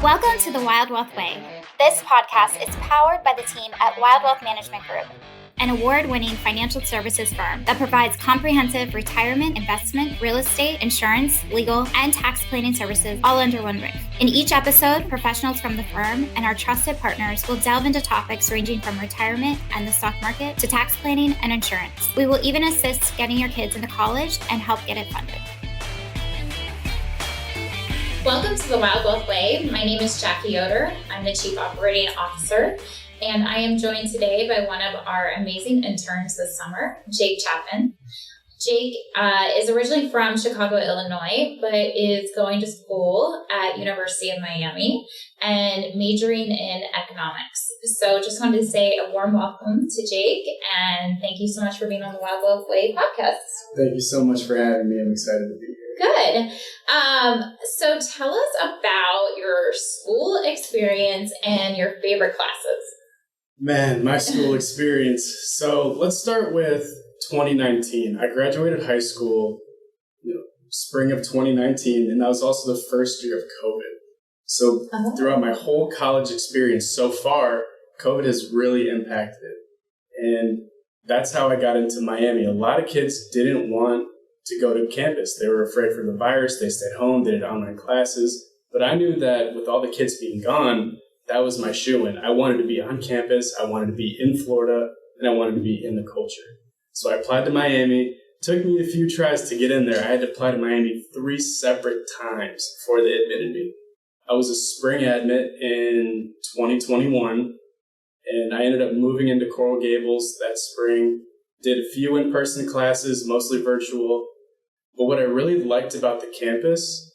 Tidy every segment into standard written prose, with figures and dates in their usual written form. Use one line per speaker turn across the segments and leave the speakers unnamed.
Welcome to the Wilde Wealth Way. This podcast is powered by the team at Wilde Wealth Management Group, an award-winning financial services firm that provides comprehensive retirement, investment, real estate, insurance, legal, and tax planning services all under one roof. In each episode, professionals from the firm and our trusted partners will delve into topics ranging from retirement and the stock market to tax planning and insurance. We will even assist getting your kids into college and help get it funded.
Welcome to the Wilde Wealth Way. My name is Jackie Yoder. I'm the Chief Operating Officer, and I am joined today by one of our amazing interns this summer, Jake Chapman. Jake is originally from Chicago, Illinois, but is going to school at University of Miami and majoring in economics. So just wanted to say a warm welcome to Jake, and thank you so much for being on the Wilde Wealth Way podcast.
Thank you so much for having me. I'm excited to be here.
Good. So tell us about your school experience and your favorite classes.
Man, my school experience. So let's start with 2019. I graduated high school, spring of 2019, and that was also the first year of COVID. So throughout my whole college experience so far, COVID has really impacted it. And that's how I got into Miami. A lot of kids didn't want to go to campus. They were afraid for the virus. They stayed home, they did online classes. But I knew that with all the kids being gone, that was my shoo-in. I wanted to be on campus, I wanted to be in Florida, and I wanted to be in the culture. So I applied to Miami. Took me a few tries to get in there. I had to apply to Miami 3 separate times before they admitted me. I was a spring admit in 2021, and I ended up moving into Coral Gables that spring. Did a few in-person classes, mostly virtual. But what I really liked about the campus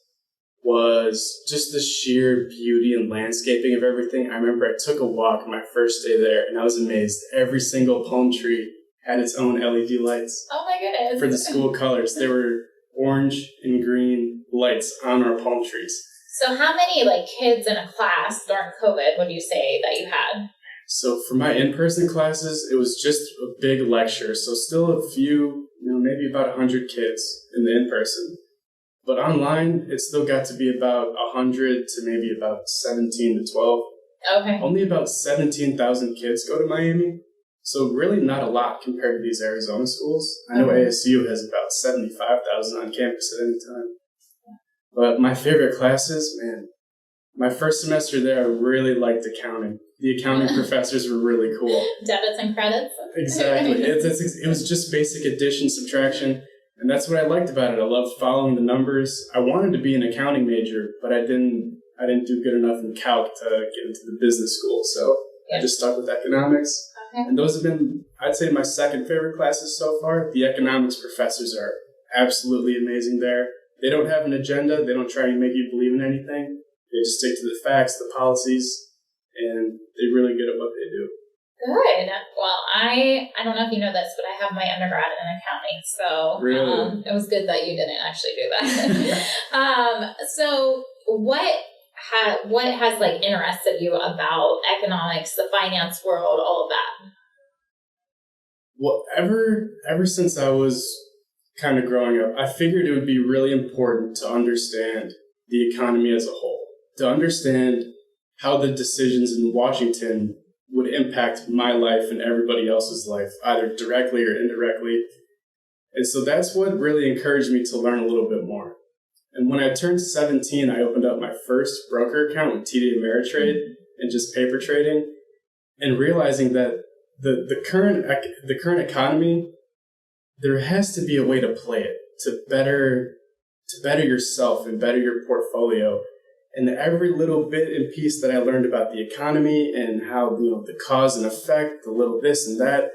was just the sheer beauty and landscaping of everything. I remember I took a walk my first day there, and I was amazed. Every single palm tree had its own LED lights.
Oh my goodness.
For the school colors. There were orange and green lights on our palm trees.
So how many kids in a class during COVID would you say that you had?
So for my in-person classes, it was just a big lecture. So still a few, maybe about 100 kids in the in-person. But online, it still got to be about 100 to maybe about 17 to 12.
Okay.
Only about 17,000 kids go to Miami. So really not a lot compared to these Arizona schools. I know ASU has about 75,000 on campus at any time. But my favorite classes, man, my first semester there, I really liked accounting. The accounting professors were really cool.
Debits and credits.
Exactly. It was just basic addition, subtraction. And that's what I liked about it. I loved following the numbers. I wanted to be an accounting major, but I didn't do good enough in calc to get into the business school. So I just stuck with economics.
Okay.
And those have been, I'd say, my second favorite classes so far. The economics professors are absolutely amazing there. They don't have an agenda. They don't try to make you believe in anything. They just stick to the facts, the policies, and they're really good at what they do.
Good. Well, I don't know if you know this, but I have my undergrad in accounting, so
really?
It was good that you didn't actually do that. So what has interested you about economics, the finance world, all of that?
Well, ever since I was kind of growing up, I figured it would be really important to understand the economy as a whole, to understand how the decisions in Washington would impact my life and everybody else's life, either directly or indirectly. And so that's what really encouraged me to learn a little bit more. And when I turned 17, I opened up my first broker account with TD Ameritrade and just paper trading, and realizing that the current economy, there has to be a way to play it to better yourself and better your portfolio. And every little bit and piece that I learned about the economy and how the cause and effect, the little this and that,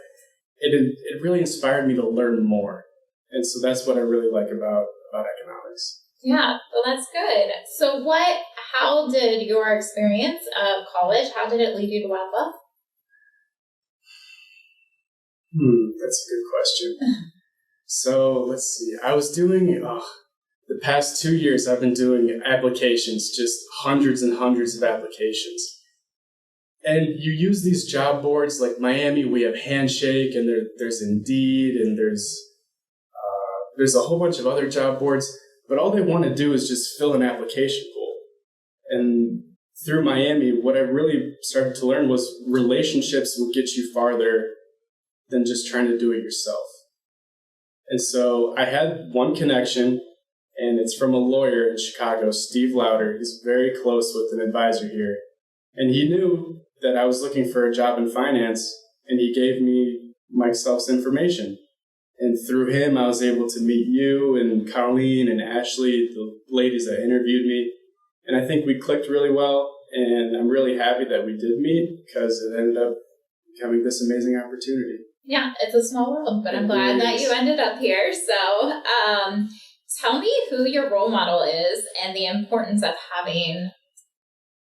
it really inspired me to learn more. And so that's what I really like about economics.
Yeah, well, that's good. So how did your experience of college, how did it lead you to Wilde Wealth?
That's a good question. So let's see. I was doing, the past 2 years, I've been doing applications, just hundreds and hundreds of applications. And you use these job boards like Miami, we have Handshake, and there's Indeed, and there's a whole bunch of other job boards. But all they want to do is just fill an application pool. And through Miami, what I really started to learn was relationships will get you farther than just trying to do it yourself. And so I had one connection, and it's from a lawyer in Chicago, Steve Lauder. He's very close with an advisor here. And he knew that I was looking for a job in finance, and he gave me myself's information. And through him, I was able to meet you and Colleen and Ashley, the ladies that interviewed me. And I think we clicked really well, and I'm really happy that we did meet because it ended up becoming this amazing opportunity.
Yeah, it's a small world, but I'm glad that you ended up here. So tell me who your role model is and the importance of having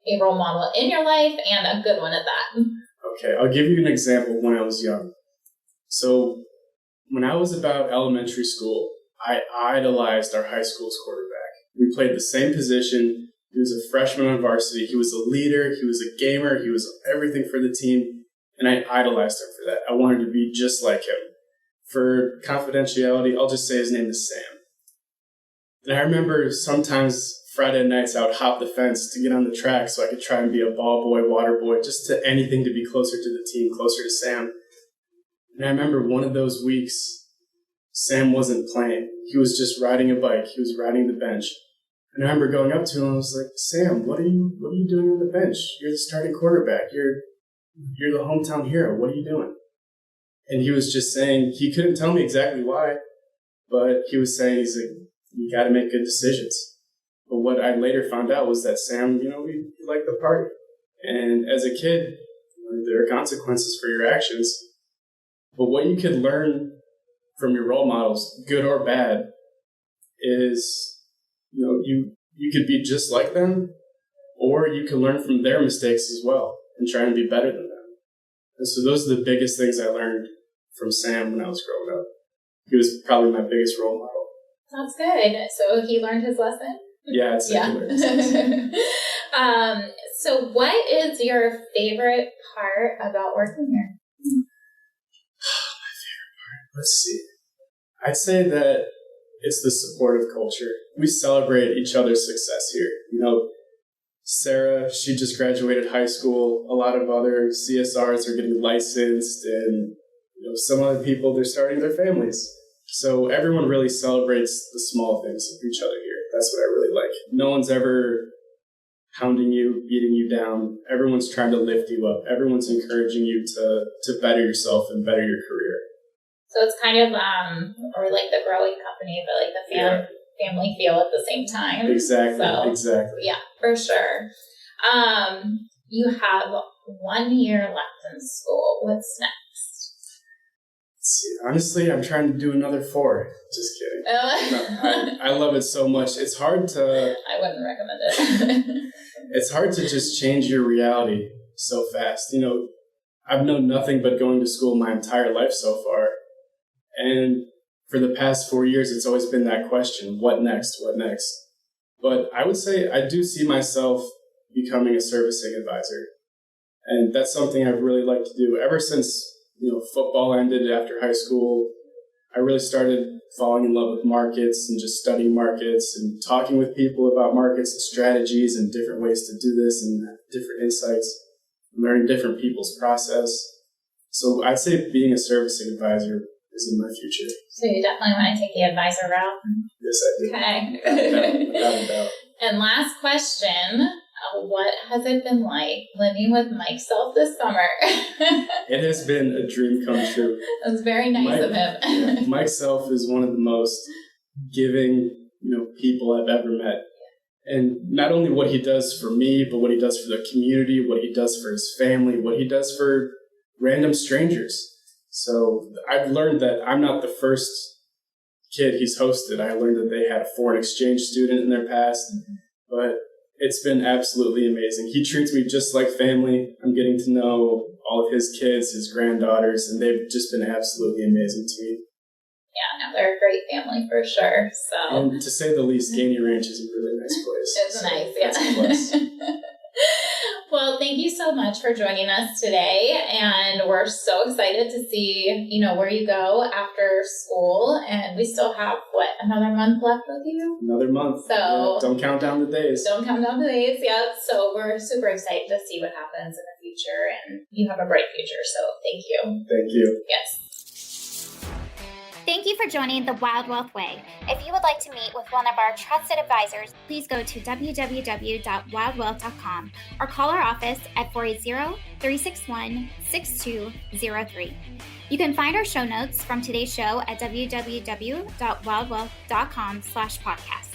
a role model in your life and a good one at that.
Okay, I'll give you an example when I was young. So when I was about elementary school, I idolized our high school's quarterback. We played the same position. He was a freshman on varsity. He was a leader. He was a gamer. He was everything for the team. And I idolized him for that. I wanted to be just like him. For confidentiality, I'll just say his name is Sam. And I remember sometimes Friday nights I would hop the fence to get on the track so I could try and be a ball boy, water boy, just to anything to be closer to the team, closer to Sam. And I remember one of those weeks, Sam wasn't playing. He was just riding a bike. He was riding the bench. And I remember going up to him and I was like, Sam, what are you doing on the bench? You're the starting quarterback. You're the hometown hero. What are you doing? And he was just saying, he couldn't tell me exactly why, but he was saying, he's like, you got to make good decisions. But what I later found out was that Sam, we liked the party. And as a kid, there are consequences for your actions. But what you could learn from your role models, good or bad, is, you could be just like them, or you can learn from their mistakes as well and try and be better than them. And so those are the biggest things I learned from Sam when I was growing up. He was probably my biggest role model.
That's good. So he learned his lesson?
Yeah, it's secular.
So what is your favorite part about working here?
My favorite part? Let's see. I'd say that it's the supportive culture. We celebrate each other's success here. Sarah, she just graduated high school. A lot of other CSRs are getting licensed, and some other people, they're starting their families. So everyone really celebrates the small things of each other here. That's what I really like. No one's ever hounding you, beating you down. Everyone's trying to lift you up. Everyone's encouraging you to better yourself and better your career.
So it's kind of, or like the growing company, but like the family feel at the same time.
Exactly.
Yeah, for sure. You have 1 year left in school. What's next?
Let's see. Honestly, I'm trying to do another 4. Just kidding. No, I love it so much. It's hard to...
I wouldn't recommend it.
It's hard to just change your reality so fast. I've known nothing but going to school my entire life so far. And for the past 4 years, it's always been that question, what next, what next? But I would say I do see myself becoming a servicing advisor. And that's something I've really liked to do. Ever since, football ended after high school, I really started falling in love with markets and just studying markets and talking with people about markets and strategies and different ways to do this and different insights, learning different people's process. So I'd say being a servicing advisor is in my future.
So you definitely want to take the advisor route?
Yes, I do.
Okay.
Without a doubt.
And last question, what has it been like living with Mike Self this summer?
It has been a dream come true.
It was very nice of him.
Mike Self is one of the most giving, people I've ever met. And not only what he does for me, but what he does for the community, what he does for his family, what he does for random strangers. So I've learned that I'm not the first kid he's hosted. I learned that they had a foreign exchange student in their past, but it's been absolutely amazing. He treats me just like family. I'm getting to know all of his kids, his granddaughters, and they've just been absolutely amazing to me.
Yeah, no, they're a great family for sure. So,
and to say the least, Gainey Ranch is a really nice place.
It's nice, yeah.
That's a plus.
Well, thank you so much for joining us today. And we're so excited to see, where you go after school. And we still have, another month left with you?
Another month.
So
yeah, don't count down the days.
Don't count down the days, yeah. So we're super excited to see what happens in the future. And you have a bright future. So thank you.
Thank you.
Yes.
Thank you for joining the Wilde Wealth Way. If you would like to meet with one of our trusted advisors, please go to www.wildewealth.com or call our office at 480-361-6203. You can find our show notes from today's show at www.wildewealth.com/podcast.